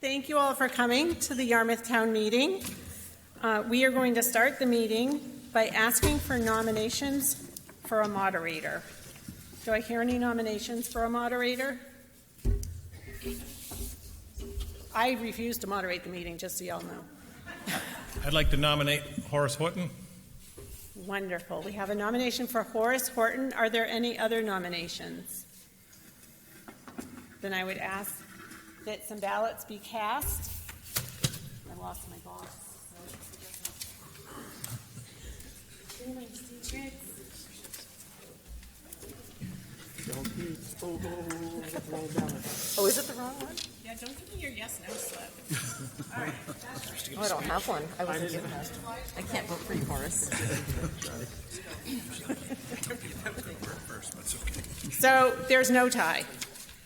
Thank you all for coming to the Yarmouth Town Meeting. We are going to start the meeting by asking for nominations for a moderator. Do I hear any nominations for a moderator? I refuse to moderate the meeting, just so y'all know. I'd like to nominate Horace Horton. Wonderful. We have a nomination for Horace Horton. Are there any other nominations? Then I would ask that some ballots be cast. I lost my box. Oh, is it the wrong one? Yeah, don't give me your yes, no slip. All right. Oh, I don't have one. I wasn't given one. I can't vote for you, Horace. So there's no tie.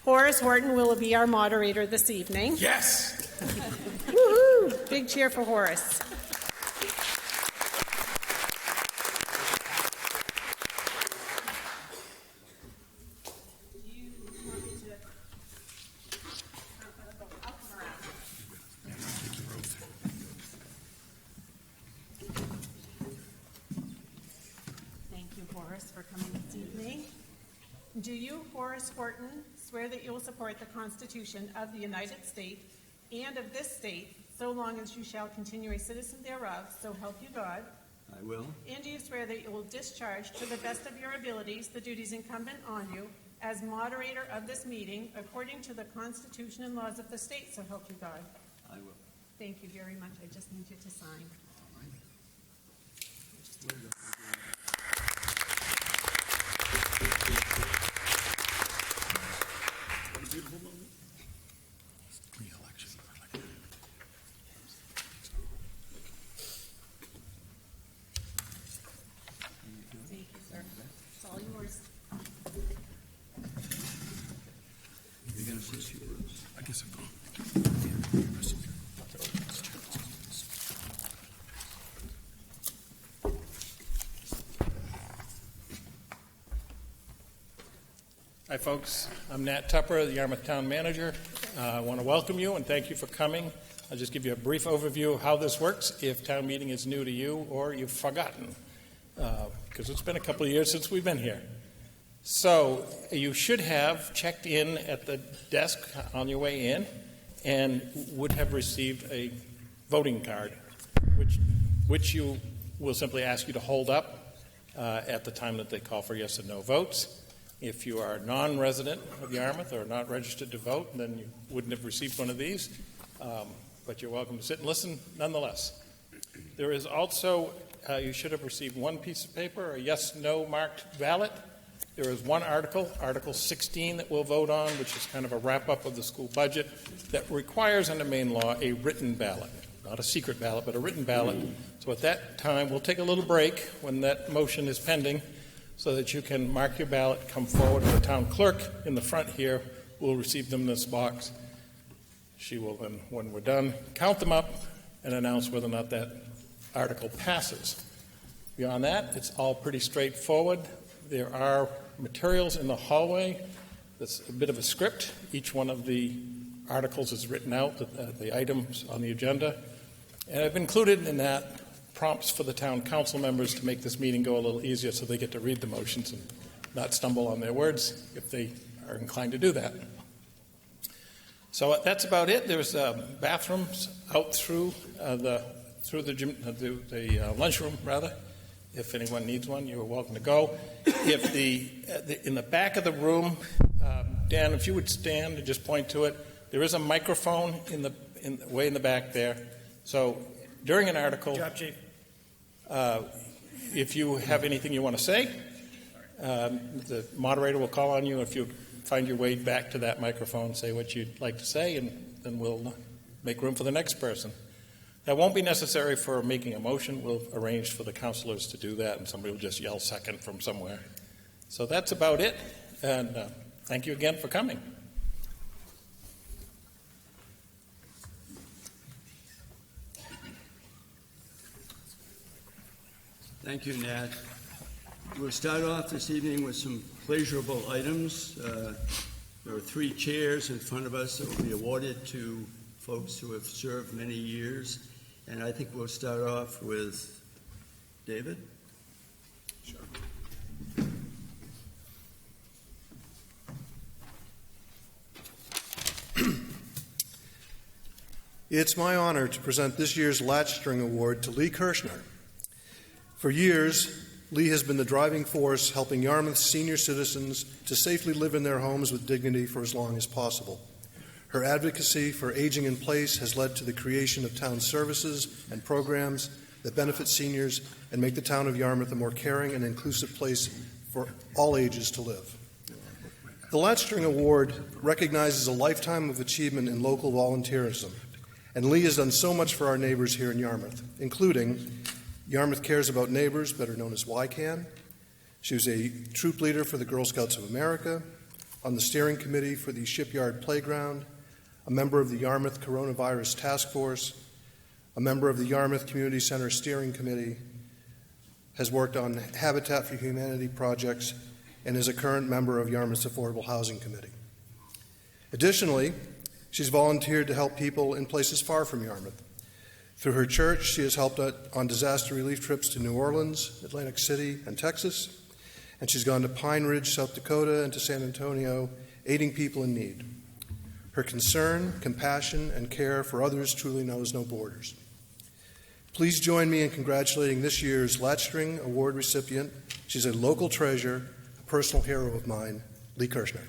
Horace Horton will be our moderator this evening. Yes! Woohoo! Big cheer for Horace. For coming this evening. Do you, Horace Horton, swear that you will support the Constitution of the United States and of this state, so long as you shall continue a citizen thereof, so help you God? I will. And do you swear that you will discharge to the best of your abilities the duties incumbent on you as moderator of this meeting according to the Constitution and laws of the state, so help you God? I will. Thank you very much. I just need you to sign. Thank you, sir. It's all yours. You're going to switch your rules. I guess I'm going. Hi, folks. I'm Nat Tupper, the Yarmouth Town Manager. I want to welcome you and thank you for coming. I'll just give you a brief overview of how this works if town meeting is new to you or you've forgotten, because it's been a couple of years since we've been here. So you should have checked in at the desk on your way in and would have received a voting card, which you will simply ask you to hold up at the time that they call for yes and no votes. If you are a non-resident of Yarmouth or not registered to vote, then you wouldn't have received one of these, but you're welcome to sit and listen nonetheless. There is also, you should have received one piece of paper, a yes-no marked ballot. There is one article, Article 16, that we'll vote on, which is kind of a wrap-up of the school budget that requires under Maine law a written ballot, not a secret ballot, but a written ballot. So at that time, we'll take a little break when that motion is pending, so that you can mark your ballot, come forward to the town clerk in the front here. We'll receive them in this box. She will then, when we're done, count them up and announce whether or not that article passes. Beyond that, it's all pretty straightforward. There are materials in the hallway. That's a bit of a script. Each one of the articles is written out, the items on the agenda. And I've included in that prompts for the town council members to make this meeting go a little easier so they get to read the motions and not stumble on their words if they are inclined to do that. So that's about it. There's bathrooms out through the lunchroom, rather. If anyone needs one, you're welcome to go. If in the back of the room, Dan, if you would stand and just point to it, there is a microphone way in the back there. So during an article, Good job, Chief. If you have anything you want to say, the moderator will call on you. If you find your way back to that microphone, say what you'd like to say, and then we'll make room for the next person. That won't be necessary for making a motion. We'll arrange for the councilors to do that, and somebody will just yell second from somewhere. So that's about it, and thank you again for coming. Thank you, Nat. We'll start off this evening with some pleasurable items. There are 3 chairs in front of us that will be awarded to folks who have served many years. And I think we'll start off with David. Sure. It's my honor to present this year's Latchstring Award to Lee Kirshner. For years, Lee has been the driving force helping Yarmouth's senior citizens to safely live in their homes with dignity for as long as possible. Her advocacy for aging in place has led to the creation of town services and programs that benefit seniors and make the town of Yarmouth a more caring and inclusive place for all ages to live. The Latchstring Award recognizes a lifetime of achievement in local volunteerism, and Lee has done so much for our neighbors here in Yarmouth, including Yarmouth Cares About Neighbors, better known as YCAN. She was a troop leader for the Girl Scouts of America, on the steering committee for the Shipyard Playground, a member of the Yarmouth Coronavirus Task Force, a member of the Yarmouth Community Center Steering Committee, has worked on Habitat for Humanity projects, and is a current member of Yarmouth's Affordable Housing Committee. Additionally, she's volunteered to help people in places far from Yarmouth. Through her church, she has helped on disaster relief trips to New Orleans, Atlantic City, and Texas, and she's gone to Pine Ridge, South Dakota, and to San Antonio, aiding people in need. Her concern, compassion, and care for others truly knows no borders. Please join me in congratulating this year's Latchstring Award recipient. She's a local treasure, a personal hero of mine, Lee Kirshner.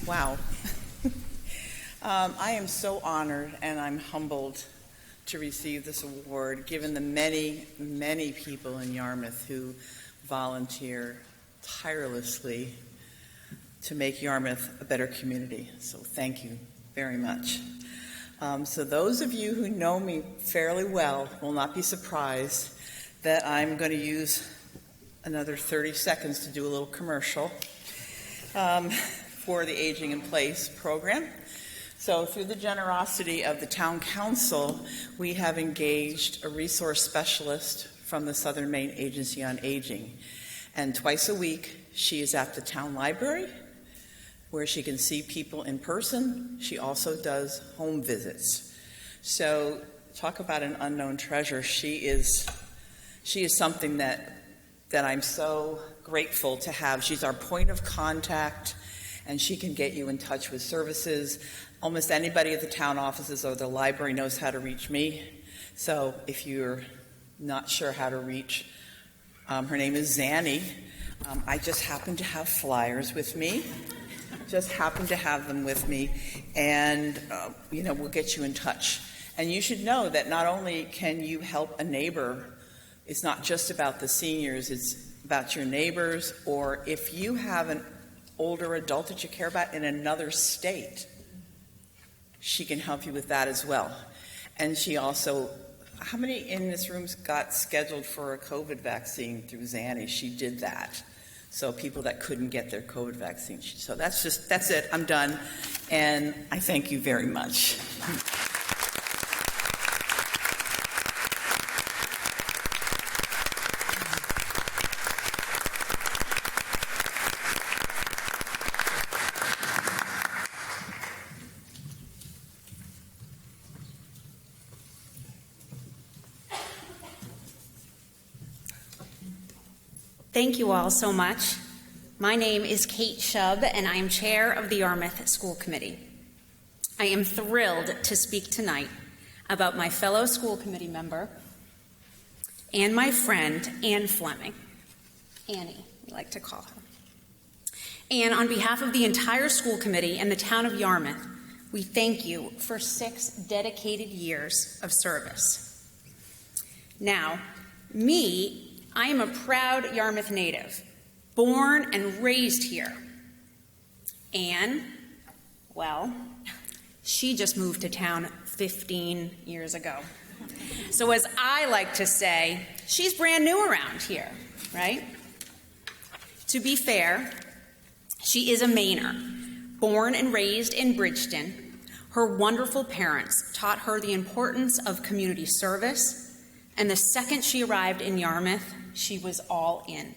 Wow. I am so honored and I'm humbled to receive this award, given the many, many people in Yarmouth who volunteer tirelessly to make Yarmouth a better community. So thank you very much. So those of you who know me fairly well will not be surprised that I'm going to use another 30 seconds to do a little commercial for the Aging in Place program. So through the generosity of the Town Council, we have engaged a resource specialist from the Southern Maine Agency on Aging. And twice a week, she is at the town library, where she can see people in person. She also does home visits. So talk about an unknown treasure. She is something that I'm so grateful to have. She's our point of contact, and she can get you in touch with services. Almost anybody at the town offices or the library knows how to reach me. So if you're not sure how to reach, her name is Zanny. I just happen to have flyers with me. Just happen to have them with me, and we'll get you in touch. And you should know that not only can you help a neighbor, it's not just about the seniors, it's about your neighbors, or if you have an older adult that you care about in another state, she can help you with that as well. And she also, how many in this room got scheduled for a COVID vaccine through Zanny? She did that. So people that couldn't get their COVID vaccine. So that's it. I'm done. And I thank you very much. Thank you all so much. My name is Kate Shub, and I am chair of the Yarmouth School Committee. I am thrilled to speak tonight about my fellow school committee member and my friend, Anne Fleming. Annie, we like to call her. And on behalf of the entire school committee and the town of Yarmouth, we thank you for 6 dedicated years of service. Now, I am a proud Yarmouth native, born and raised here. Anne, well, she just moved to town 15 years ago. So as I like to say, she's brand new around here, right? To be fair, she is a Mainer, born and raised in Bridgeton. Her wonderful parents taught her the importance of community service, and the second she arrived in Yarmouth, she was all in.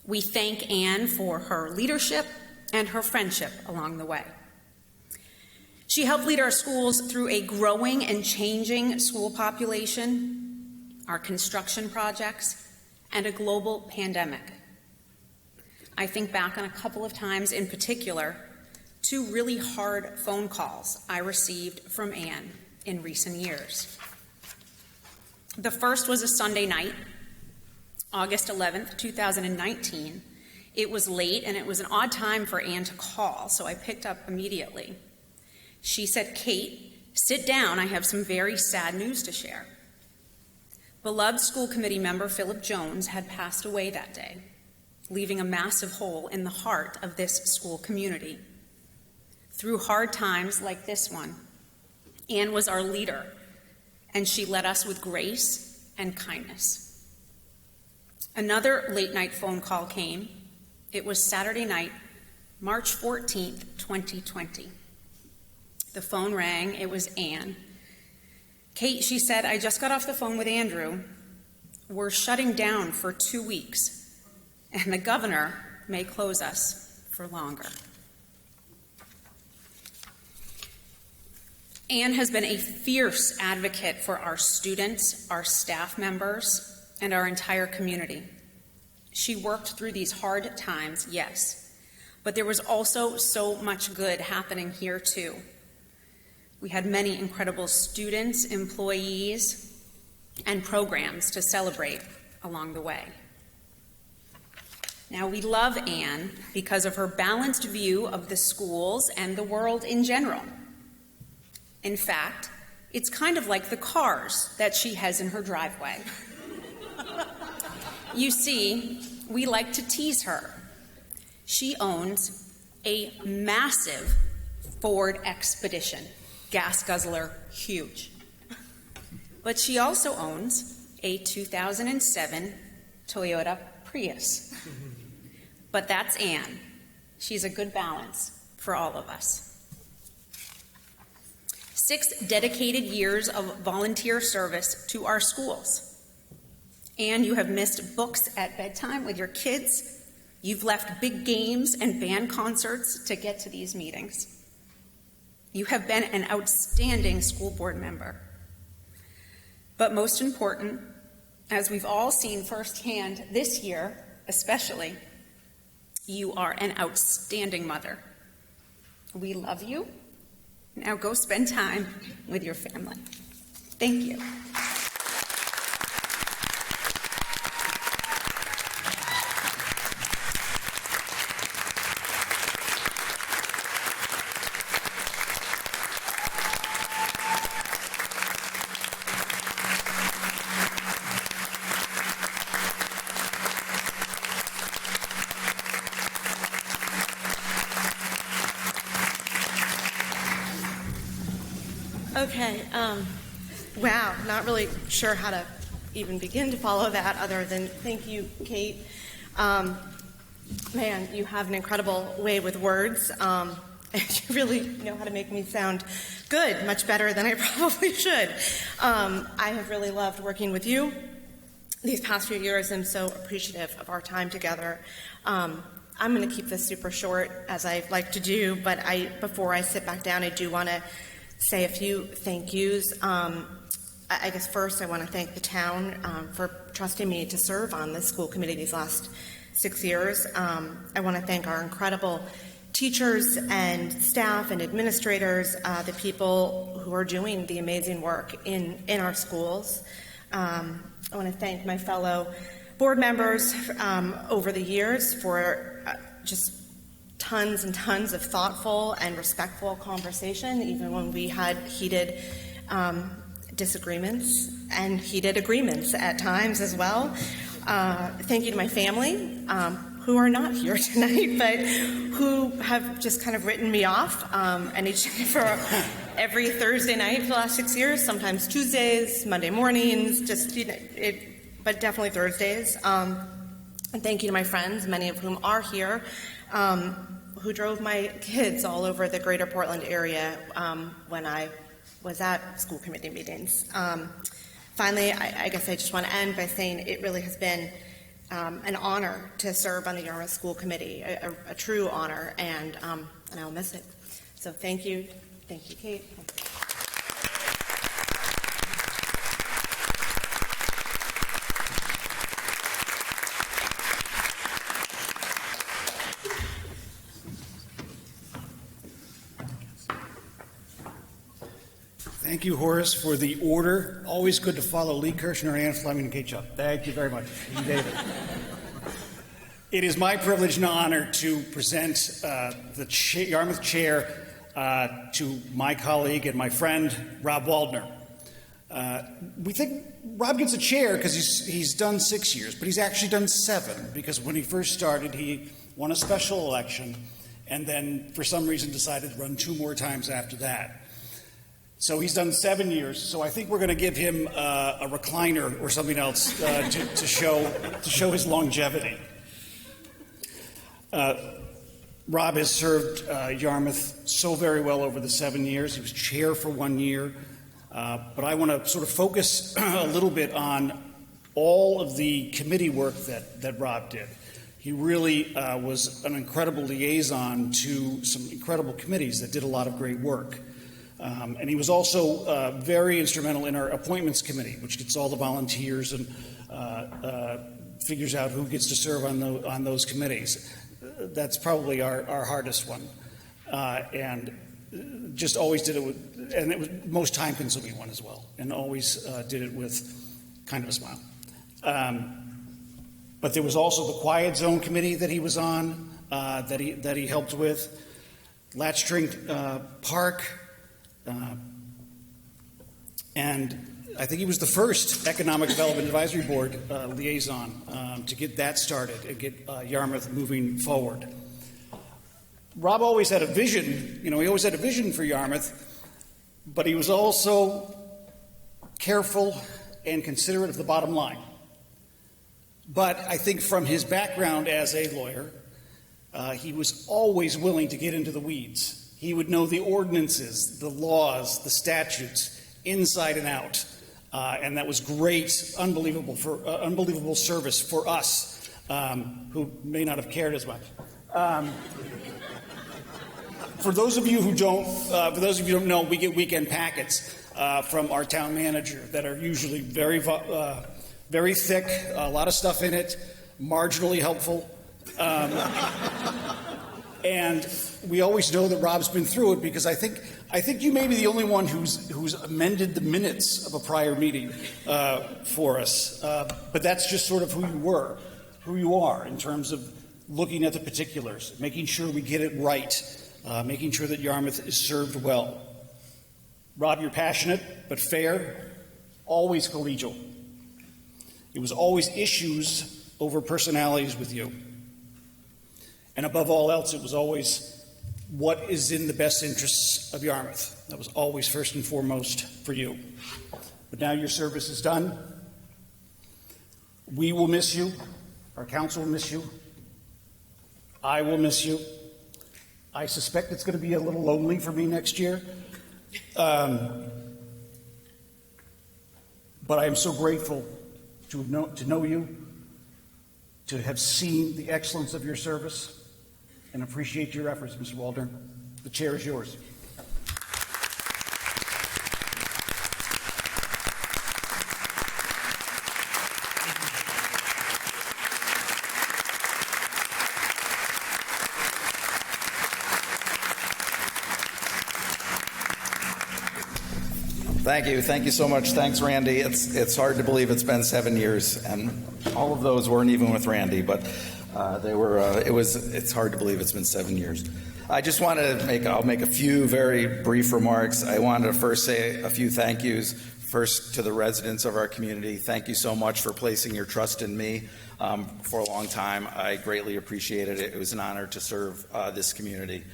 We thank Anne for her leadership and her friendship along the way. She helped lead our schools through a growing and changing school population, our construction projects, and a global pandemic. I think back on a couple of times in particular, 2 really hard phone calls I received from Anne in recent years. The first was a Sunday night, August 11th, 2019. It was late and it was an odd time for Anne to call, so I picked up immediately. She said, "Kate, sit down, I have some very sad news to share." Beloved school committee member Philip Jones had passed away that day, leaving a massive hole in the heart of this school community. Through hard times like this one, Anne was our leader, and she led us with grace and kindness. Another late-night phone call came. It was Saturday night, March 14th, 2020. The phone rang. It was Anne. "Kate," she said, "I just got off the phone with Andrew. We're shutting down for 2 weeks, and the governor may close us for longer." Anne has been a fierce advocate for our students, our staff members, and our entire community. She worked through these hard times, yes, but there was also so much good happening here too. We had many incredible students, employees, and programs to celebrate along the way. Now, we love Anne because of her balanced view of the schools and the world in general. In fact, it's kind of like the cars that she has in her driveway. You see, we like to tease her. She owns a massive Ford Expedition, gas guzzler, huge. But she also owns a 2007 Toyota Prius. But that's Anne. She's a good balance for all of us. 6 dedicated years of volunteer service to our schools. And you have missed books at bedtime with your kids. You've left big games and band concerts to get to these meetings. You have been an outstanding school board member. But most important, as we've all seen firsthand this year, especially, you are an outstanding mother. We love you. Now go spend time with your family. Thank you. Okay, wow, not really sure how to even begin to follow that other than thank you, Kate. Man, you have an incredible way with words, and you really know how to make me sound good, much better than I probably should. I have really loved working with you these past few years. I'm so appreciative of our time together. I'm going to keep this super short, as I like to do, but before I sit back down, I do want to say a few thank yous. I guess first I want to thank the town for trusting me to serve on the school committee these last 6 years. I want to thank our incredible teachers and staff and administrators, the people who are doing the amazing work in our schools. I want to thank my fellow board members over the years for just tons and tons of thoughtful and respectful conversation, even when we had heated disagreements and heated agreements at times as well. Thank you to my family, who are not here tonight, but who have just kind of written me off, and each for every Thursday night for the last 6 years, sometimes Tuesdays, Monday mornings, just, but definitely Thursdays. And thank you to my friends, many of whom are here, who drove my kids all over the greater Portland area when I was at school committee meetings. Finally, I guess I just want to end by saying it really has been an honor to serve on the Yarmouth School Committee, a true honor, and I'll miss it. So thank you, Kate. Thank you, Horace, for the order. Always good to follow Lee Kirshner, Ann Fleming, and Kate Chubb. Thank you very much. And David. It is my privilege and honor to present the Yarmouth Chair to my colleague and my friend, Rob Waldner. We think Rob gets a chair because he's done 6 years, but he's actually done 7, because when he first started, he won a special election and then, for some reason, decided to run 2 more times after that. So he's done 7 years. So I think we're going to give him a recliner or something else to show his longevity. Rob has served Yarmouth so very well over the 7 years. He was chair for 1 year. But I want to sort of focus a little bit on all of the committee work that Rob did. He really was an incredible liaison to some incredible committees that did a lot of great work. And he was also very instrumental in our appointments committee, which gets all the volunteers and figures out who gets to serve on those committees. That's probably our hardest one. And just always did it with, and it was the most time-consuming one as well, and always did it with kind of a smile. But there was also the Quiet Zone Committee that he was on, that he helped with, Latchstring Park, and I think he was the first Economic Development Advisory Board liaison to get that started and get Yarmouth moving forward. Rob always had a vision, he always had a vision for Yarmouth, but he was also careful and considerate of the bottom line. But I think from his background as a lawyer, he was always willing to get into the weeds. He would know the ordinances, the laws, the statutes, inside and out. And that was great, unbelievable service for us, who may not have cared as much. For those of you who don't know, we get weekend packets from our town manager that are usually very thick, a lot of stuff in it, marginally helpful. And we always know that Rob's been through it, because I think you may be the only one who's amended the minutes of a prior meeting for us. But that's just sort of who you are in terms of looking at the particulars, making sure we get it right, making sure that Yarmouth is served well. Rob, you're passionate but fair, always collegial. It was always issues over personalities with you. And above all else, it was always what is in the best interests of Yarmouth. That was always first and foremost for you. But now your service is done. We will miss you. Our council will miss you. I will miss you. I suspect it's going to be a little lonely for me next year. But I am so grateful to know you, to have seen the excellence of your service, and appreciate your efforts, Mr. Waldner. The chair is yours. Thank you so much. Thanks, Randy. It's hard to believe it's been 7 years, and all of those weren't even with Randy, but they were. It's hard to believe it's been 7 years. I just want to I'll make a few very brief remarks. I wanted to first say a few thank yous First, to the residents of our community, thank you so much for placing your trust in me for a long time. I greatly appreciated it. It was an honor to serve this community.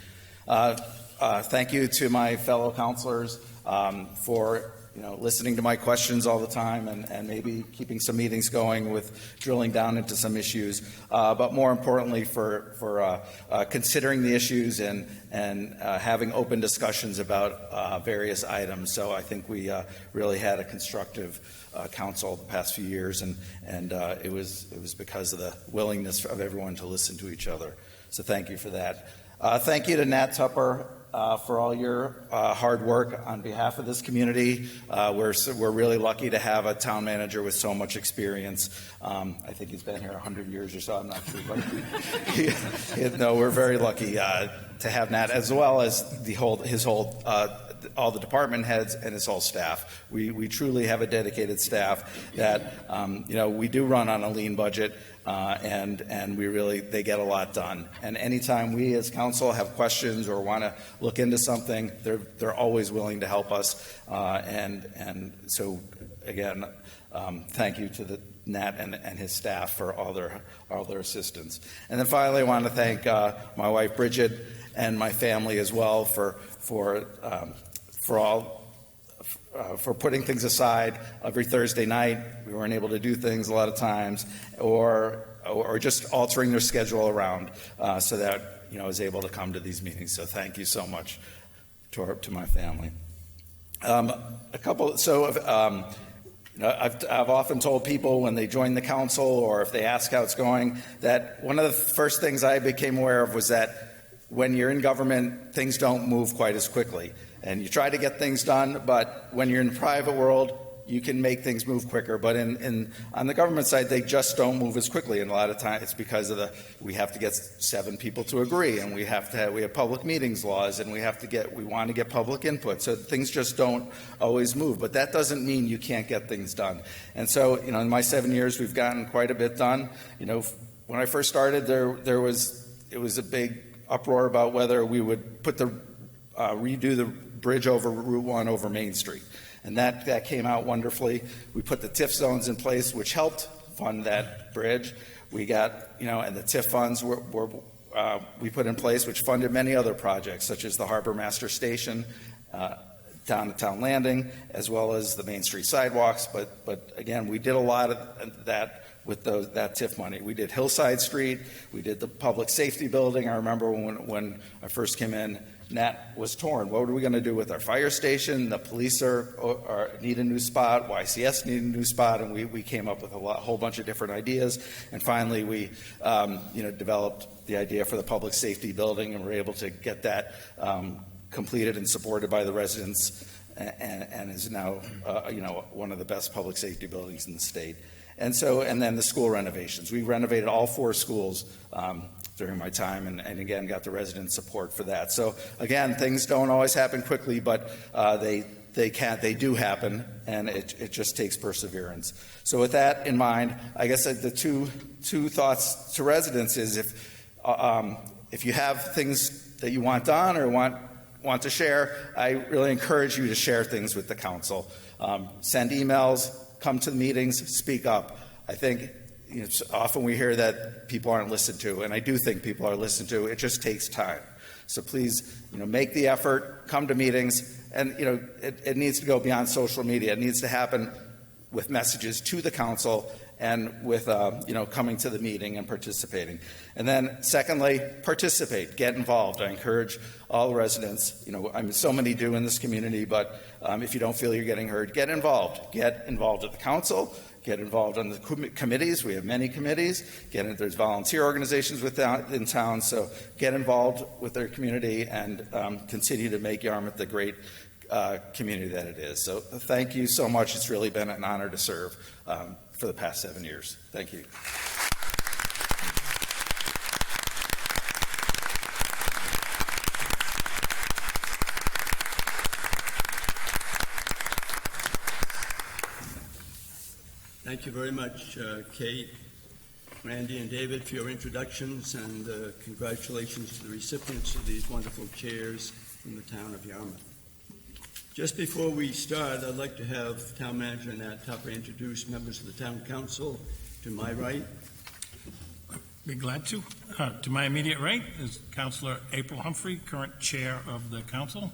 Thank you to my fellow counselors for listening to my questions all the time and maybe keeping some meetings going with drilling down into some issues, but more importantly for considering the issues and having open discussions about various items. So I think we really had a constructive council the past few years, and it was because of the willingness of everyone to listen to each other. So thank you for that. Thank you to Nat Tupper for all your hard work on behalf of this community. We're really lucky to have a town manager with so much experience. I think he's been here 100 years or so. I'm not sure, but no, we're very lucky to have Nat, as well as all the department heads and his whole staff. We truly have a dedicated staff that we do run on a lean budget. And they get a lot done. And anytime we as council have questions or want to look into something, they're always willing to help us. And so again, thank you to the Nat and his staff for all their assistance. And then finally, I want to thank my wife Bridget and my family as well for putting things aside every Thursday night. We weren't able to do things a lot of times, or just altering their schedule around so that I was able to come to these meetings. So thank you so much to my family. I've often told people when they join the council or if they ask how it's going that one of the first things I became aware of was that when you're in government, things don't move quite as quickly. And you try to get things done, but when you're in the private world, you can make things move quicker. But on the government side, they just don't move as quickly. And a lot of times it's because of we have to get 7 people to agree, and we have public meetings laws, and we want to get public input. So things just don't always move. But that doesn't mean you can't get things done. And so, in my 7 years, we've gotten quite a bit done. When I first started, it was a big uproar about whether we would redo the bridge over Route 1 over Main Street. And that came out wonderfully. We put the TIF zones in place, which helped fund that bridge. We got, and the TIF funds we put in place, which funded many other projects, such as the Harbor Master Station, down at Town Landing, as well as the Main Street sidewalks. But again, we did a lot of that with that TIF money. We did Hillside Street. We did the public safety building. I remember when I first came in, Nat was torn. What were we going to do with our fire station? The police need a new spot. YCS need a new spot, and we came up with a whole bunch of different ideas. And finally, we developed the idea for the public safety building, and were able to get that completed and supported by the residents, and is now one of the best public safety buildings in the state. And then the school renovations. We renovated all 4 schools during my time, and again, got the resident support for that. So again, things don't always happen quickly, but they do happen, and it just takes perseverance. So with that in mind, I guess the two thoughts to residents is if you have things that you want done or want to share, I really encourage you to share things with the council. Send emails, come to the meetings, speak up. I think often we hear that people aren't listened to, and I do think people are listened to. It just takes time. So please, make the effort, come to meetings, and it needs to go beyond social media. It needs to happen with messages to the council and with coming to the meeting and participating. And then secondly, participate, get involved. I encourage all residents, so many do in this community, but if you don't feel you're getting heard, get involved. Get involved at the council. Get involved in the committees. We have many committees. There's volunteer organizations in town, so get involved with their community and continue to make Yarmouth the great community that it is. So thank you so much. It's really been an honor to serve for the past 7 years. Thank you. Thank you very much, Kate, Randy, and David, for your introductions, and congratulations to the recipients of these wonderful chairs from the town of Yarmouth. Just before we start, I'd like to have Town Manager Nat Tupper introduce members of the Town Council. To my right, Be glad to. To my immediate right is Councilor April Humphrey, current chair of the council.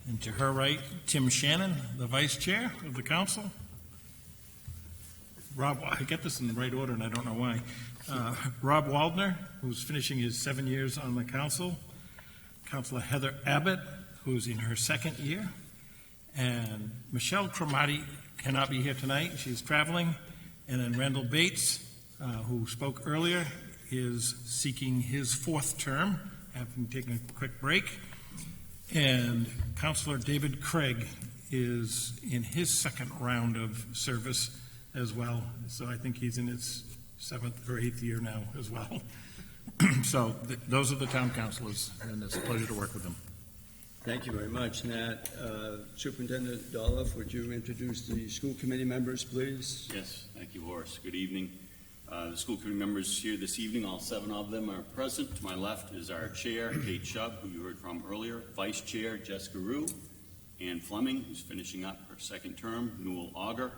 And to her right, Tim Shannon, the vice chair of the council. Rob, I get this in the right order and I don't know why. Rob Waldner, who's finishing his 7 years on the council. Councilor Heather Abbott, who's in her second year. And Michelle Cromati cannot be here tonight. She's traveling. And then Randall Bates, who spoke earlier, is seeking his fourth term, having taken a quick break. And Councilor David Craig is in his second round of service as well. So I think he's in his 7th or 8th year now as well. So those are the town councilors, and it's a pleasure to work with them. thank you very much, Nat. Superintendent Dolph, would you introduce the school committee members, please? Yes, thank you, Horace. Good evening. The school committee members here this evening, all 7 of them are present. To my left is our chair, Kate Shubb, who you heard from earlier, vice chair, Jessica Rue, Ann Fleming, who's finishing up her second term, Newell Auger,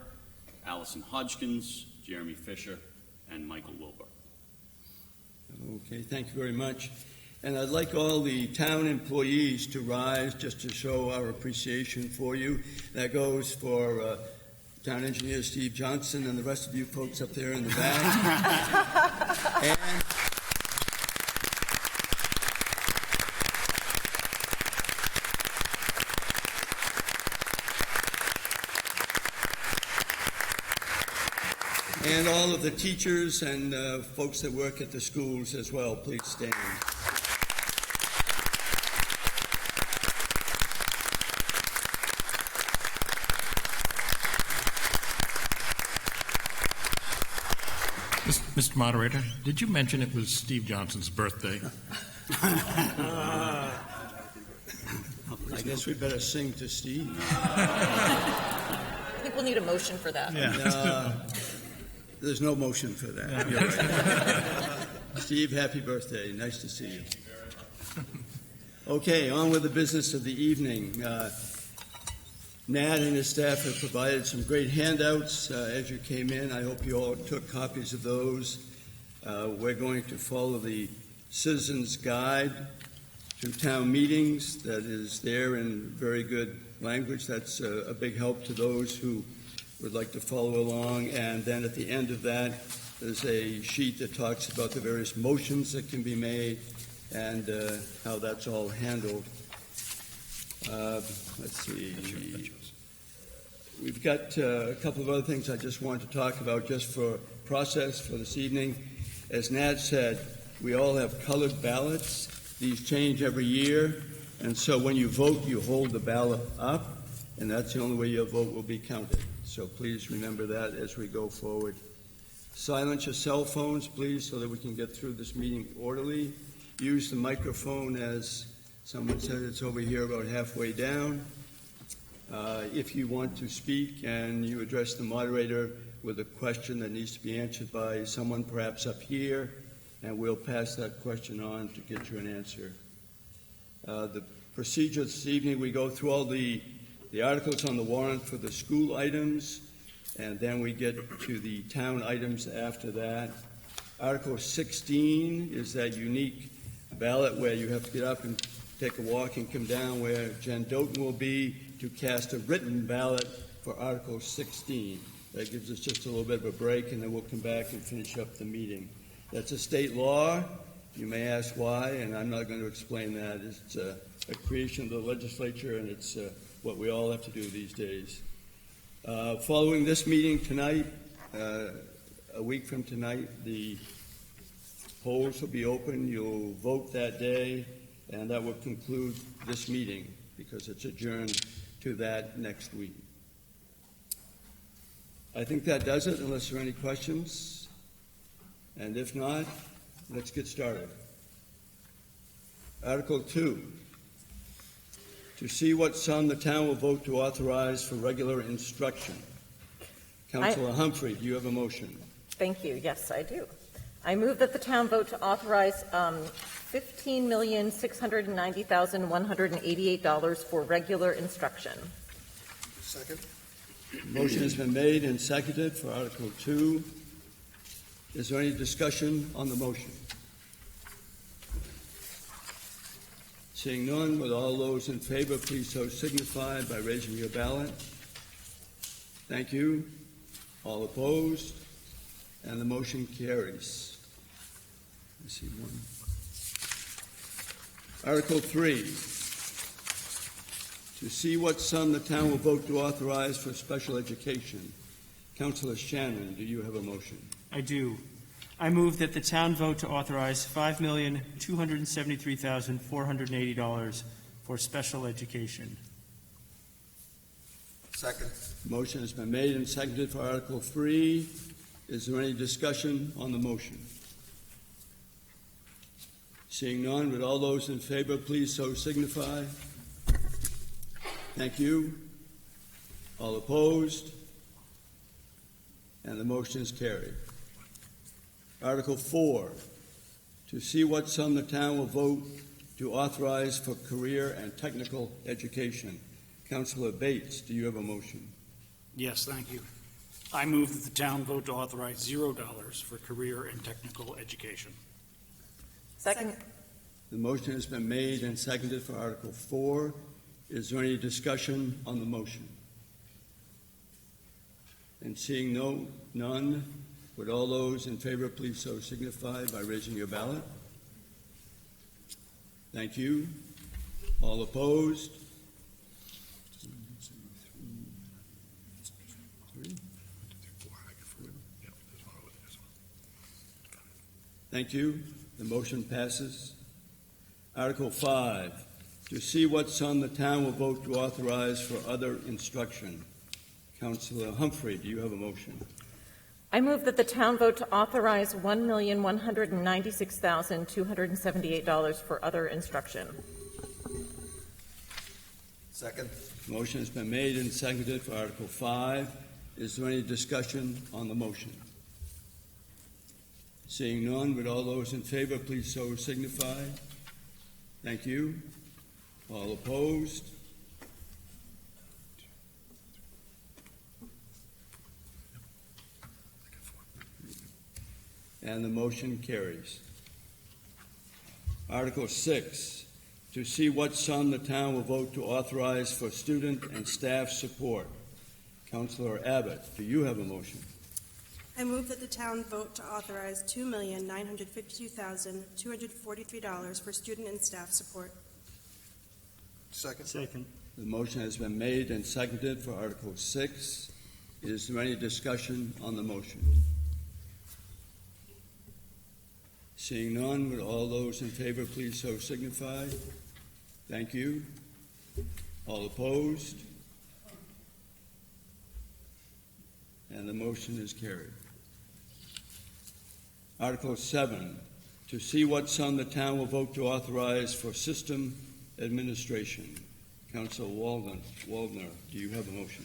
Allison Hodgkins, Jeremy Fisher, and Michael Wilbur. Okay, thank you very much. And I'd like all the town employees to rise just to show our appreciation for you. That goes for Town Engineer Steve Johnson and the rest of you folks up there in the back. And all of the teachers and folks that work at the schools as well, please stand. Mr. Moderator, did you mention it was Steve Johnson's birthday? I guess we better sing to Steve. I think we'll need a motion for that. Yeah. There's no motion for that. Yeah. You're right. Steve, happy birthday. Nice to see you. Okay, on with the business of the evening. Nat and his staff have provided some great handouts as you came in. I hope you all took copies of those. We're going to follow the Citizens Guide to Town Meetings that is there in very good language. That's a big help to those who would like to follow along. And then at the end of that, there's a sheet that talks about the various motions that can be made and how that's all handled. Let's see. We've got a couple of other things I just wanted to talk about just for process for this evening. As Nat said, we all have colored ballots. These change every year, and so when you vote, you hold the ballot up, and that's the only way your vote will be counted. So please remember that as we go forward. Silence your cell phones, please, so that we can get through this meeting orderly. Use the microphone, as someone said, it's over here about halfway down. If you want to speak and you address the moderator with a question that needs to be answered by someone perhaps up here, and we'll pass that question on to get you an answer. The procedure this evening, we go through all the articles on the warrant for the school items, and then we get to the town items after that. Article 16 is that unique ballot where you have to get up and take a walk and come down where Jen Doughton will be to cast a written ballot for Article 16. That gives us just a little bit of a break, and then we'll come back and finish up the meeting. That's a state law. You may ask why, and I'm not going to explain that. It's a creation of the legislature, and it's what we all have to do these days. Following this meeting tonight, a week from tonight, the polls will be open. You'll vote that day, and that will conclude this meeting because it's adjourned to that next week. I think that does it, unless there are any questions. And if not, let's get started. Article 2, to see what sum the town will vote to authorize for regular instruction. Councilor Humphrey, do you have a motion? Thank you. Yes, I do. I move that the town vote to authorize $15,690,188 for regular instruction. Second. Motion has been made and seconded for Article 2. Is there any discussion on the motion? Seeing none, will all those in favor please so signify by raising your ballot. Thank you. All opposed? And the motion carries. I see one. Article 3. To see what sum the town will vote to authorize for special education. Councilor Shannon, do you have a motion? I do. I move that the town vote to authorize $5,273,480 for special education. Second. Motion has been made and seconded for Article 3. Is there any discussion on the motion? Seeing none, would all those in favor please so signify? Thank you. All opposed? And the motion is carried. Article 4, to see what sum the town will vote to authorize for career and technical education. Councilor Bates, do you have a motion? Yes, thank you. I move that the town vote to authorize $0 for career and technical education. Second. The motion has been made and seconded for Article 4. Is there any discussion on the motion? And seeing none, would all those in favor please so signify by raising your ballot? Thank you. All opposed? Thank you. The motion passes. Article 5, to see what sum the town will vote to authorize for other instruction. Councilor Humphrey, do you have a motion? I move that the town vote to authorize $1,196,278 for other instruction. Second. Motion has been made and seconded for Article 5. Is there any discussion on the motion? Seeing none, would all those in favor please so signify? Thank you. All opposed? And the motion carries. Article 6, to see what sum the town will vote to authorize for student and staff support. Councilor Abbott, do you have a motion? I move that the town vote to authorize $2,952,243 for student and staff support. Second. Second. The motion has been made and seconded for Article 6. Is there any discussion on the motion? Seeing none, would all those in favor please so signify? Thank you. All opposed? And the motion is carried. Article 7, to see what sum the town will vote to authorize for system administration. Councilor Waldner, do you have a motion?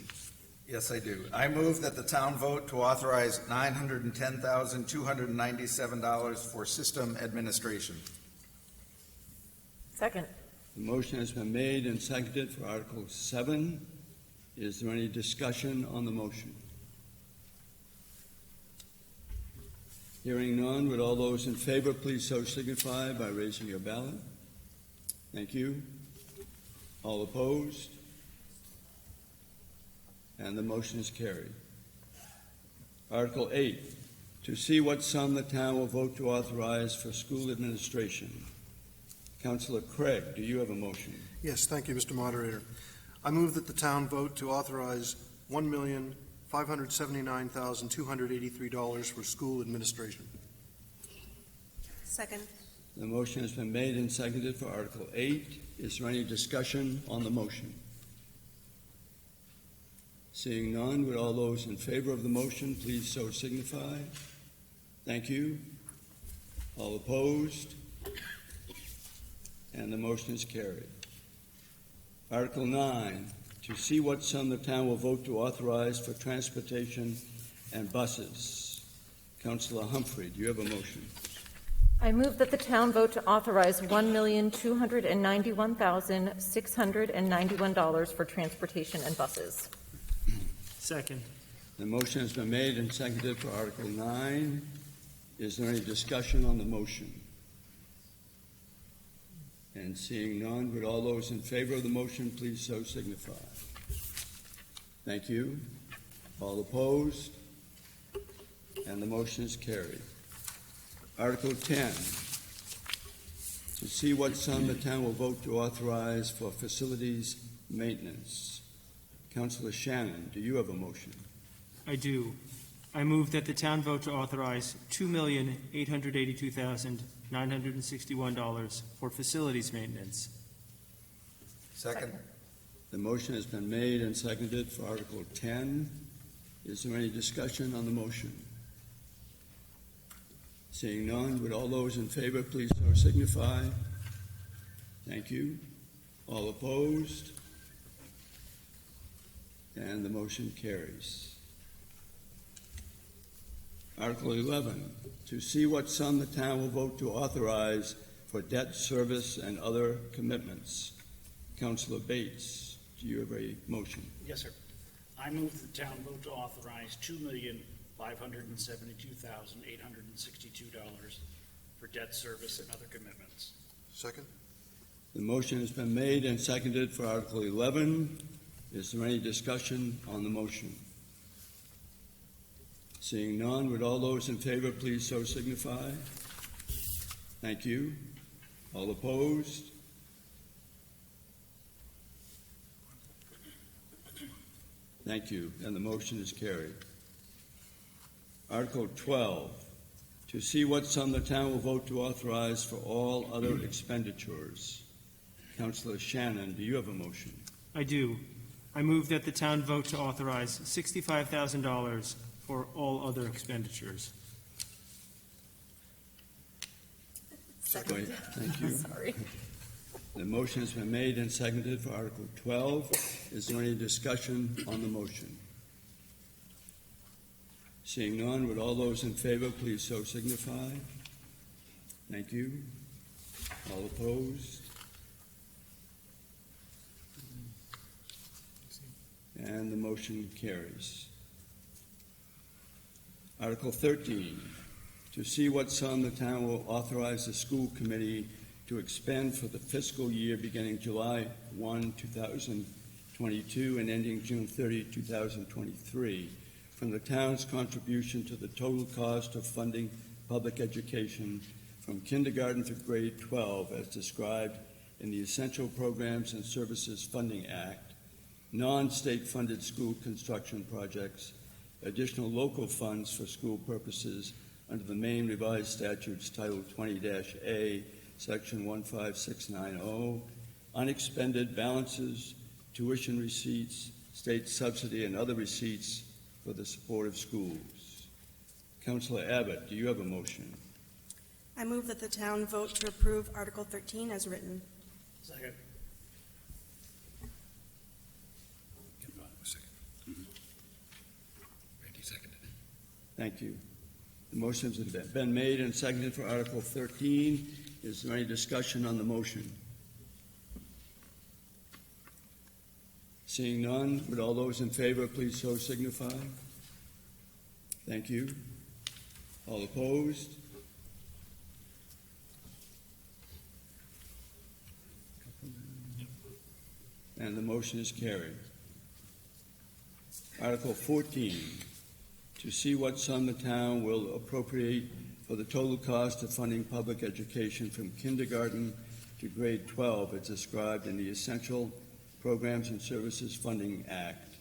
Yes, I do. I move that the town vote to authorize $910,297 for system administration. Second. The motion has been made and seconded for Article 7. Is there any discussion on the motion? Hearing none, would all those in favor please so signify by raising your ballot? Thank you. All opposed? And the motion is carried. Article 8, to see what sum the town will vote to authorize for school administration. Councilor Craig, do you have a motion? Yes, thank you, Mr. Moderator. I move that the town vote to authorize $1,579,283 for school administration. Second. The motion has been made and seconded for Article 8. Is there any discussion on the motion? Seeing none, would all those in favor of the motion please so signify? Thank you. All opposed? And the motion is carried. Article 9, to see what sum the town will vote to authorize for transportation and buses. Councilor Humphrey, do you have a motion? I move that the town vote to authorize $1,291,691 for transportation and buses. Second. The motion has been made and seconded for Article 9. Is there any discussion on the motion? And seeing none, would all those in favor of the motion please so signify? Thank you. All opposed? And the motion is carried. Article 10, to see what sum the town will vote to authorize for facilities maintenance. Councilor Shannon, do you have a motion? I do. I move that the town vote to authorize $2,882,961 for facilities maintenance. Second. The motion has been made and seconded for Article 10. Is there any discussion on the motion? Seeing none, would all those in favor please so signify? Thank you. All opposed? And the motion carries. Article 11, to see what sum the town will vote to authorize for debt service and other commitments. Councilor Bates, do you have a motion? Yes, sir. I move the town vote to authorize $2,572,862 for debt service and other commitments. Second. The motion has been made and seconded for Article 11. Is there any discussion on the motion? Seeing none, would all those in favor please so signify? Thank you. All opposed? Thank you, and the motion is carried. Article 12, to see what sum the town will vote to authorize for all other expenditures. Councilor Shannon, do you have a motion? I do. I move that the town vote to authorize $65,000 for all other expenditures. Wait, thank you. Sorry. The motion has been made and seconded for Article 12. Is there any discussion on the motion? Seeing none, would all those in favor please so signify? Thank you. All opposed? And the motion carries. Article 13, to see what sum the town will authorize the school committee to expend for the fiscal year beginning July 1, 2022 and ending June 30, 2023, from the town's contribution to the total cost of funding public education from kindergarten to grade 12 as described in the Essential Programs and Services Funding Act, non-state funded school construction projects, additional local funds for school purposes under the Maine Revised Statutes Title 20-A, Section 15690, unexpended balances, tuition receipts, state subsidy, and other receipts for the support of schools. Councilor Abbott, do you have a motion? I move that the town vote to approve Article 13 as written. Second. Thank you. The motions have been made and seconded for Article 13. Is there any discussion on the motion? Seeing none, would all those in favor please so signify? Thank you. All opposed? And the motion is carried. Article 14, to see what sum the town will appropriate for the total cost of funding public education from kindergarten to grade 12 as described in the Essential Programs and Services Funding Act,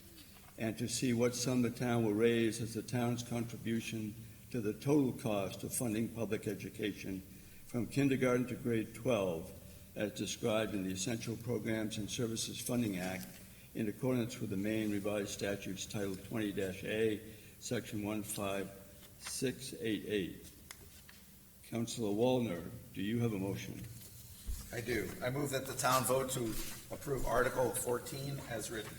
and to see what sum the town will raise as the town's contribution to the total cost of funding public education from kindergarten to grade 12 as described in the Essential Programs and Services Funding Act in accordance with the Maine Revised Statutes Title 20-A, Section 15688. Councilor Wallner, do you have a motion? I do. I move that the town vote to approve Article 14 as written.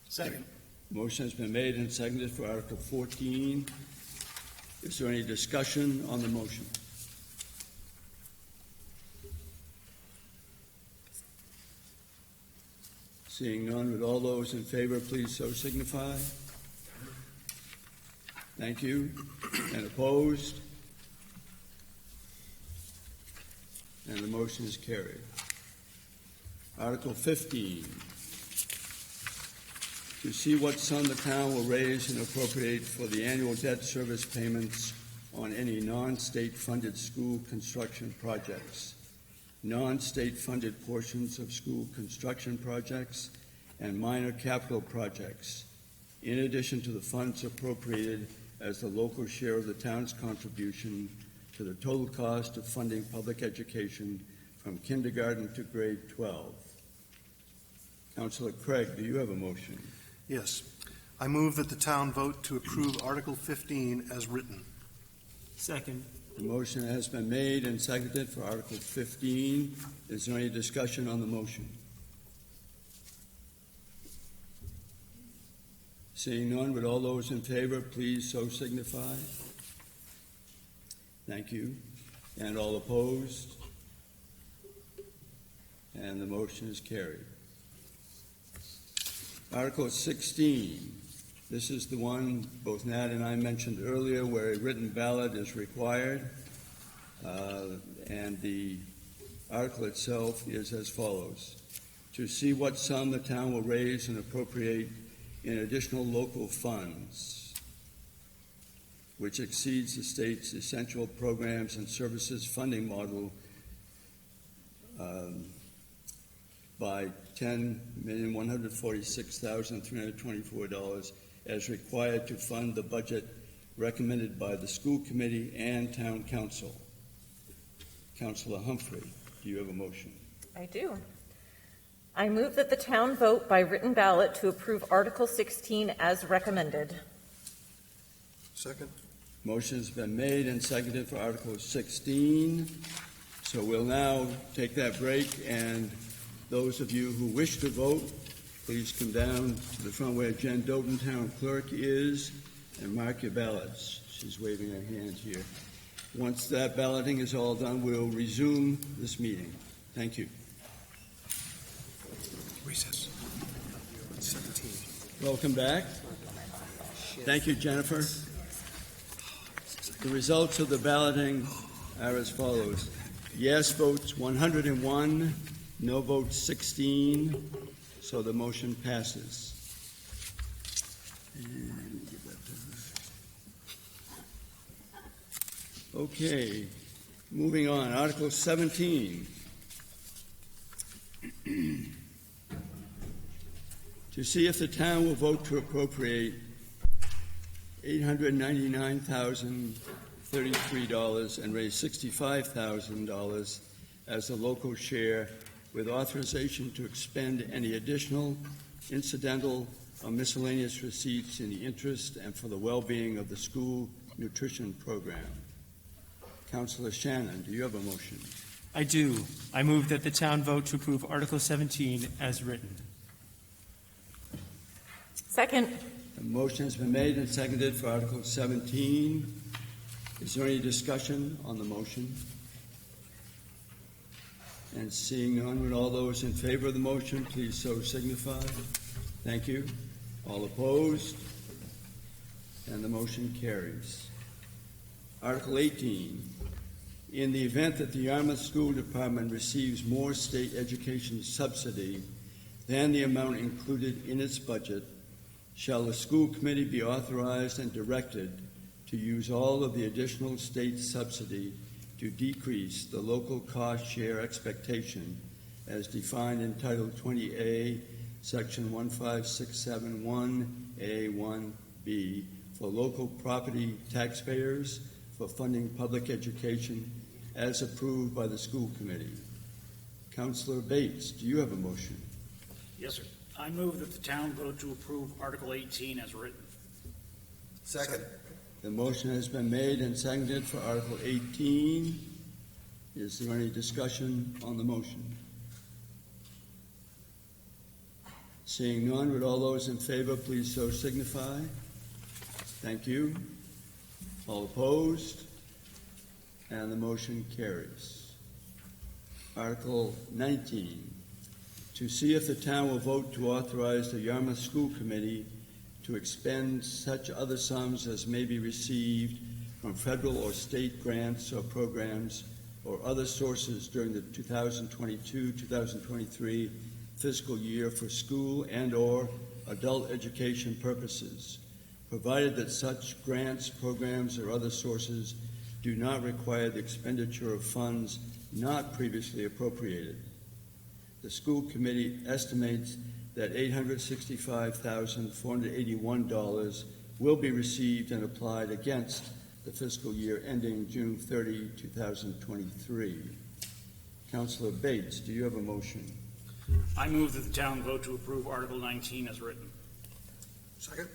Second. Motion has been made and seconded for Article 14. Is there any discussion on the motion? Seeing none, would all those in favor please so signify? Thank you. And opposed? And the motion is carried. Article 15. To see what sum the town will raise and appropriate for the annual debt service payments on any non-state funded school construction projects, non-state funded portions of school construction projects, and minor capital projects, in addition to the funds appropriated as the local share of the town's contribution to the total cost of funding public education from kindergarten to grade 12. Councillor Craig, do you have a motion? Yes. I move that the town vote to approve Article 15 as written. Second. The motion has been made and seconded for Article 15. Is there any discussion on the motion? Seeing none, would all those in favor please so signify? Thank you. And all opposed? And the motion is carried. Article 16. This is the one both Nat and I mentioned earlier where a written ballot is required. And the article itself is as follows. To see what sum the town will raise and appropriate in additional local funds, which exceeds the state's essential programs and services funding model by $10,146,324 as required to fund the budget recommended by the school committee and town council. Councillor Humphrey, do you have a motion? I do. I move that the town vote by written ballot to approve Article 16 as recommended. Second. Motion has been made and seconded for Article 16. So we'll now take that break, and those of you who wish to vote, please come down to the front where Jen Doten, Town Clerk, is, and mark your ballots. She's waving her hand here. Once that balloting is all done, we'll resume this meeting. Thank you. Recess. 17. Welcome back. Thank you, Jennifer. The results of the balloting are as follows. Yes votes 101, no votes 16, so the motion passes. And give that to her. Okay, moving on. Article 17. To see if the town will vote to appropriate $899,033 and raise $65,000 as the local share, with authorization to expend any additional, incidental, or miscellaneous receipts in the interest and for the well-being of the school nutrition program. Councillor Shannon, do you have a motion? I do. I move that the town vote to approve Article 17 as written. Second. A motion has been made and seconded for Article 17. Is there any discussion on the motion? And seeing none, would all those in favor of the motion please so signify? Thank you. All opposed? And the motion carries. Article 18. In the event that the Yarmouth School Department receives more state education subsidy than the amount included in its budget, shall the school committee be authorized and directed to use all of the additional state subsidy to decrease the local cost share expectation as defined in Title 20A, Section 15671A1B for local property taxpayers for funding public education as approved by the school committee. Councillor Bates, do you have a motion? Yes, sir. I move that the town vote to approve Article 18 as written. Second. The motion has been made and seconded for Article 18. Is there any discussion on the motion? Seeing none, would all those in favor please so signify? Thank you. All opposed? And the motion carries. Article 19, to see if the town will vote to authorize the Yarmouth School Committee to expend such other sums as may be received from federal or state grants or programs or other sources during the 2022-2023 fiscal year for school and or adult education purposes, provided that such grants, programs, or other sources do not require the expenditure of funds not previously appropriated. The school committee estimates that $865,481 will be received and applied against the fiscal year ending June 30, 2023. Councillor Bates, do you have a motion? I move that the town vote to approve Article 19 as written. Second.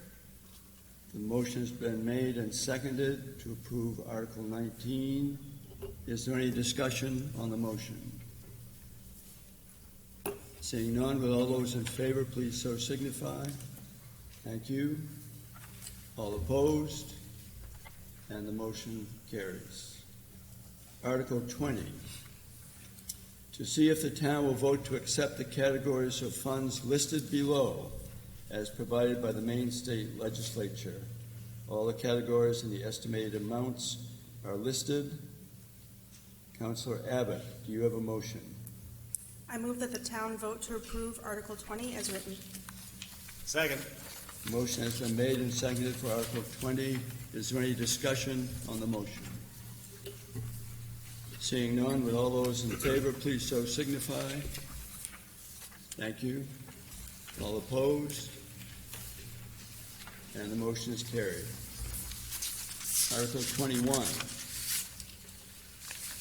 The motion has been made and seconded to approve Article 19. Is there any discussion on the motion? Seeing none, will all those in favor please so signify? Thank you. All opposed? And the motion carries. Article 20, to see if the town will vote to accept the categories of funds listed below as provided by the Maine State Legislature. All the categories and the estimated amounts are listed. Councillor Abbott, do you have a motion? I move that the town vote to approve Article 20 as written. Second. Motion has been made and seconded for Article 20. Is there any discussion on the motion? Seeing none, would all those in favor please so signify? Thank you. All opposed? And the motion is carried. Article 21.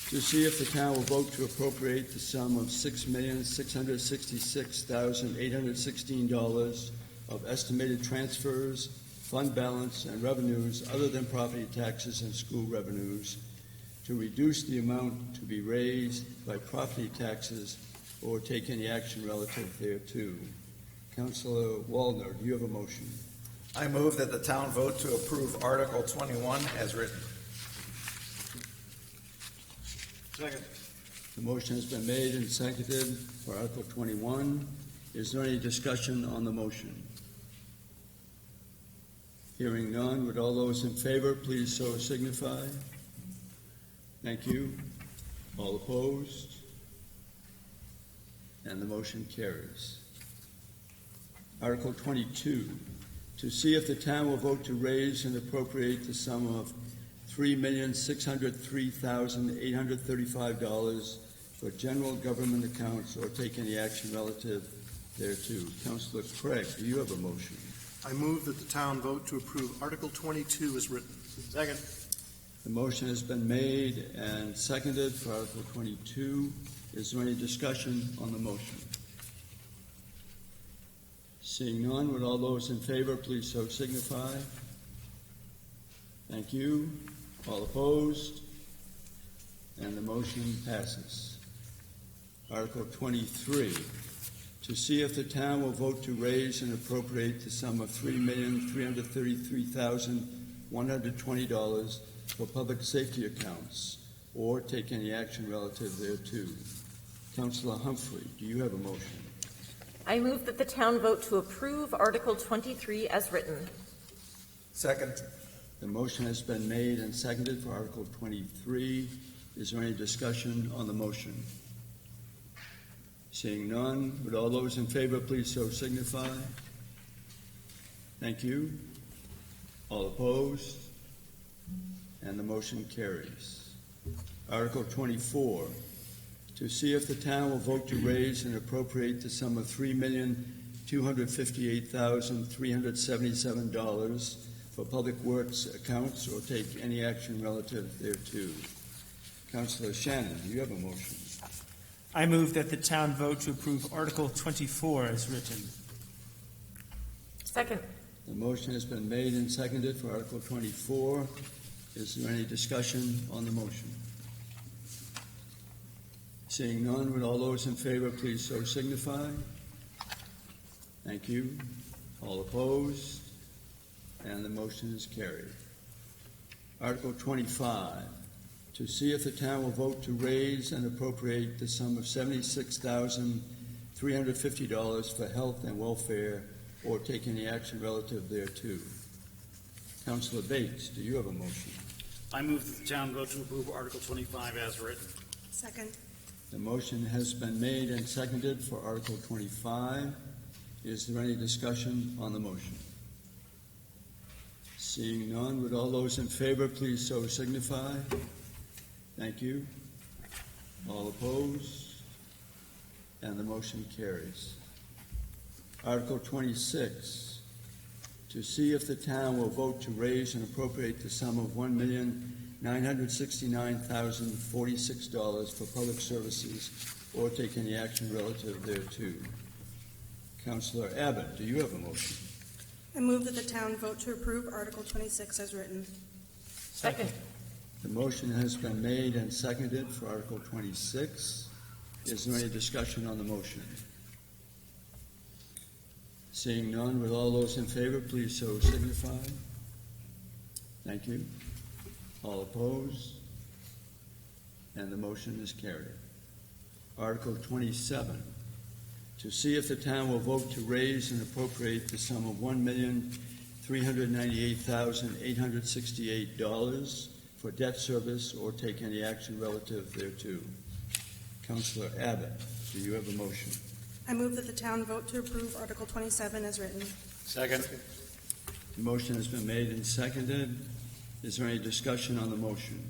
To see if the town will vote to appropriate the sum of $6,666,816 of estimated transfers, fund balance, and revenues other than property taxes and school revenues to reduce the amount to be raised by property taxes or take any action relative thereto. Councillor Wallner, do you have a motion? I move that the town vote to approve Article 21 as written. Second. The motion has been made and seconded for Article 21. Is there any discussion on the motion? Hearing none, would all those in favor please so signify? Thank you. All opposed? And the motion carries. Article 22, to see if the town will vote to raise and appropriate the sum of $3,603,835 for general government accounts or take any action relative thereto. Councillor Craig, do you have a motion? I move that the town vote to approve Article 22 as written. Second. The motion has been made and seconded for Article 22. Is there any discussion on the motion? Seeing none, would all those in favor please so signify? Thank you. All opposed? And the motion passes. Article 23, to see if the town will vote to raise and appropriate the sum of $3,333,120 for public safety accounts or take any action relative thereto. Councillor Humphrey, do you have a motion? I move that the town vote to approve Article 23 as written. Second. The motion has been made and seconded for Article 23. Is there any discussion on the motion? Seeing none, would all those in favor please so signify? Thank you. All opposed? And the motion carries. Article 24, to see if the town will vote to raise and appropriate the sum of $3,258,377 for public works accounts or take any action relative thereto. Councillor Shannon, do you have a motion? I move that the town vote to approve Article 24 as written. Second. The motion has been made and seconded for Article 24. Is there any discussion on the motion? Seeing none, would all those in favor please so signify? Thank you. All opposed? And the motion is carried. Article 25, to see if the town will vote to raise and appropriate the sum of $76,350 for health and welfare or take any action relative thereto. Councilor Bates, do you have a motion? I move that the town vote to approve Article 25 as written. Second. The motion has been made and seconded for Article 25. Is there any discussion on the motion? Seeing none, would all those in favor please so signify? Thank you. All opposed? And the motion carries. Article 26, to see if the town will vote to raise and appropriate the sum of $1,969,046 for public services or take any action relative thereto. Councilor Abbott, do you have a motion? I move that the town vote to approve Article 26 as written. Second. The motion has been made and seconded for Article 26. Is there any discussion on the motion? Seeing none, with all those in favor, please so signify. Thank you. All opposed? And the motion is carried. Article 27, to see if the town will vote to raise and appropriate the sum of $1,398,868 for debt service or take any action relative thereto. Councilor Abbott, do you have a motion? I move that the town vote to approve Article 27 as written. Second. The motion has been made and seconded. Is there any discussion on the motion?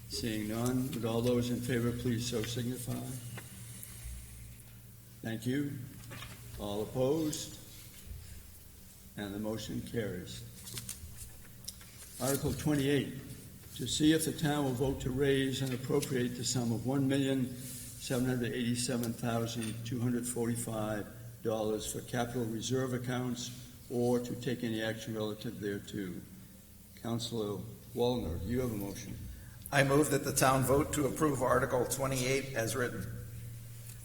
Seeing none, would all those in favor please so signify? Thank you. All opposed? And the motion carries. Article 28, to see if the town will vote to raise and appropriate the sum of $1,787,245 for capital reserve accounts or to take any action relative thereto. Councilor Wallner, do you have a motion? I move that the town vote to approve Article 28 as written.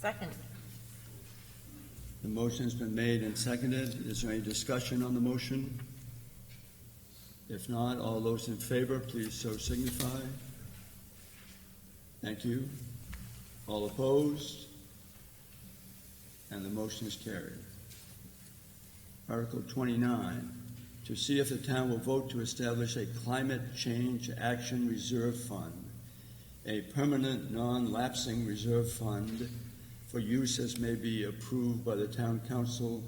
Second. The motion has been made and seconded. Is there any discussion on the motion? If not, all those in favor, please so signify. Thank you. All opposed? And the motion is carried. Article 29, to see if the town will vote to establish a Climate Change Action Reserve Fund, a permanent non-lapsing reserve fund for use as may be approved by the town council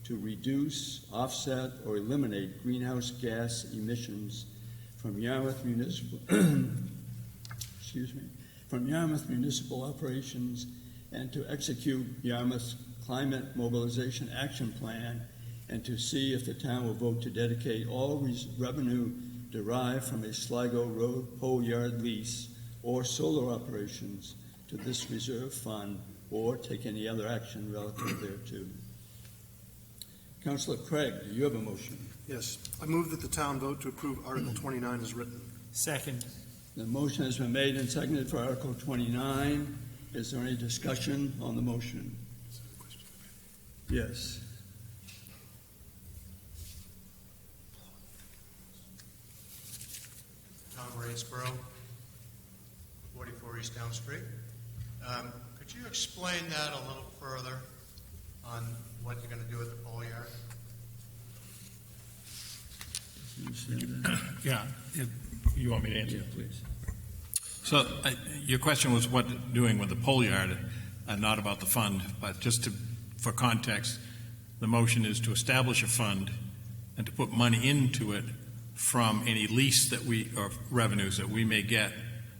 to reduce, offset, or eliminate greenhouse gas emissions from Yarmouth municipal from Yarmouth municipal operations and to execute Yarmouth's Climate Mobilization Action Plan and to see if the town will vote to dedicate all revenue derived from a Sligo Road pole yard lease or solar operations to this reserve fund or take any other action relative thereto. Councilor Craig, do you have a motion? Yes. I move that the town vote to approve Article 29 as written. Second. The motion has been made and seconded for Article 29. Is there any discussion on the motion? Yes. Tom Rainsborough, 44 East Elm Street. Could you explain that a little further on what you're going to do at the pole yard? Yeah, you want me to answer? Yeah, please. So your question was what doing with the pole yard, not about the fund, but just for context, the motion is to establish a fund and to put money into it from any lease that or revenues that we may get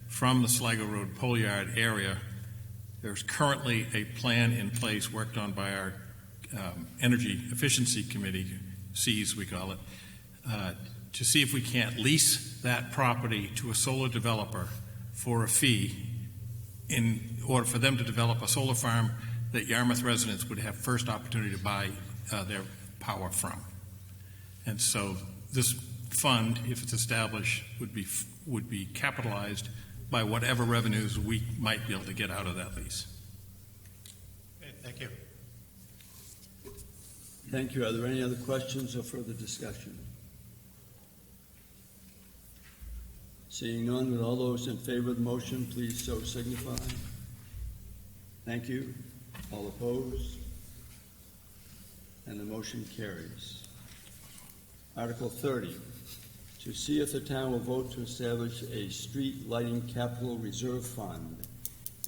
from the Sligo Road pole yard area. There's currently a plan in place worked on by our Energy Efficiency Committee, SEAS we call it, to see if we can't lease that property to a solar developer for a fee in order for them to develop a solar farm that Yarmouth residents would have first opportunity to buy their power from. And so this fund, if it's established, would be capitalized by whatever revenues we might be able to get out of that lease. Okay, thank you. Thank you. Are there any other questions or further discussion? Seeing none, with all those in favor of the motion, please so signify. Thank you. All opposed? And the motion carries. Article 30, to see if the town will vote to establish a street lighting capital reserve fund,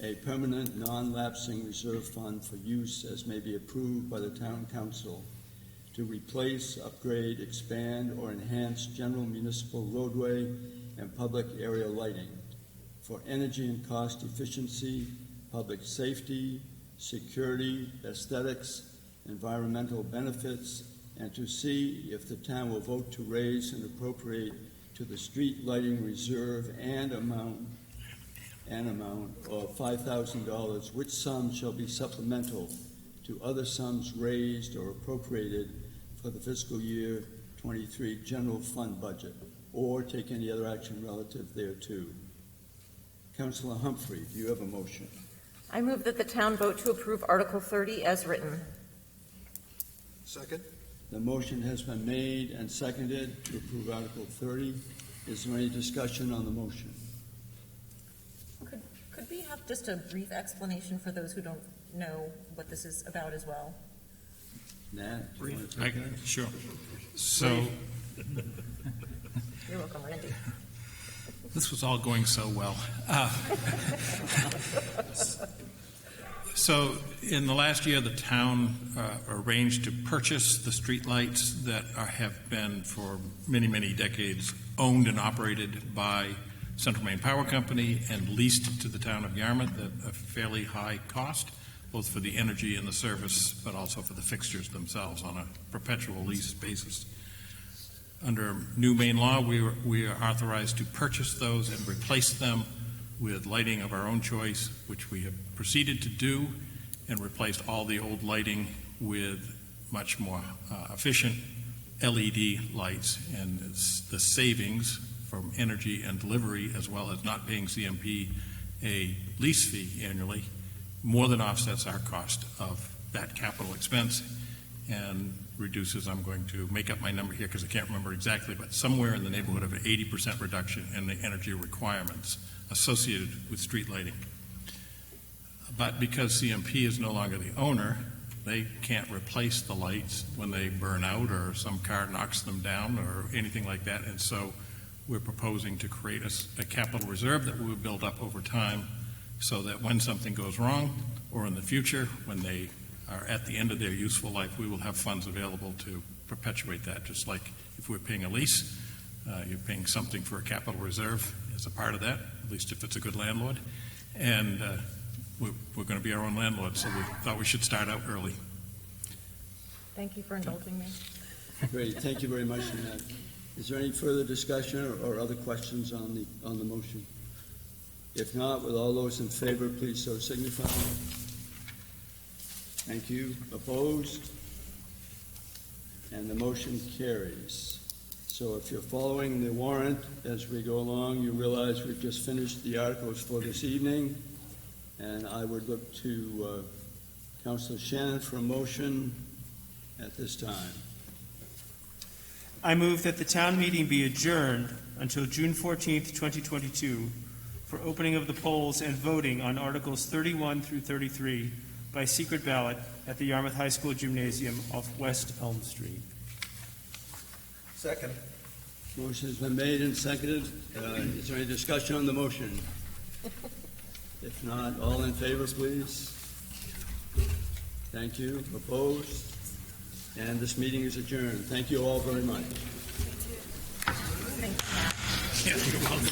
a permanent non-lapsing reserve fund for use as may be approved by the town council to replace, upgrade, expand, or enhance general municipal roadway and public area lighting for energy and cost efficiency, public safety, security, aesthetics, environmental benefits, and to see if the town will vote to raise and appropriate to the street lighting reserve an amount of $5,000, which sum shall be supplemental to other sums raised or appropriated for the fiscal year 23 general fund budget, or take any other action relative thereto. Councillor Humphrey, do you have a motion? I move that the town vote to approve Article 30 as written. Second. The motion has been made and seconded to approve Article 30. Is there any discussion on the motion? Could we have just a brief explanation for those who don't know what this is about as well? Nat, do you want to take that? Sure. So You're welcome, Randy. this was all going so well. So in the last year, the town arranged to purchase the streetlights that have been for many, many decades owned and operated by Central Maine Power Company and leased to the town of Yarmouth at a fairly high cost, both for the energy and the service, but also for the fixtures themselves on a perpetual lease basis. Under new Maine law, we are authorized to purchase those and replace them with lighting of our own choice, which we have proceeded to do, and replaced all the old lighting with much more efficient LED lights. And the savings from energy and delivery, as well as not paying CMP a lease fee annually, more than offsets our cost of that capital expense and reduces, I'm going to make up my number here because I can't remember exactly, but somewhere in the neighborhood of an 80% reduction in the energy requirements associated with street lighting. But because CMP is no longer the owner, they can't replace the lights when they burn out or some car knocks them down or anything like that. And so we're proposing to create a capital reserve that we would build up over time so that when something goes wrong or in the future, when they are at the end of their useful life, we will have funds available to perpetuate that. Just like if we're paying a lease, you're paying something for a capital reserve as a part of that, at least if it's a good landlord. And we're going to be our own landlord, so we thought we should start out early. Thank you for indulging me. Great, thank you very much, Nat. Is there any further discussion or other questions on the motion? If not, with all those in favor, please so signify. Thank you. Opposed? And the motion carries. So if you're following the warrant as we go along, you realize we've just finished the articles for this evening, and I would look to Councilor Shannon for a motion at this time. I move that the town meeting be adjourned until June 14th, 2022 for opening of the polls and voting on Articles 31 through 33 by secret ballot at the Yarmouth High School Gymnasium off West Elm Street. Second. Motion has been made and seconded. Is there any discussion on the motion? If not, all in favor, please. Thank you. Opposed? And this meeting is adjourned. Thank you all very much. Yeah, you're welcome.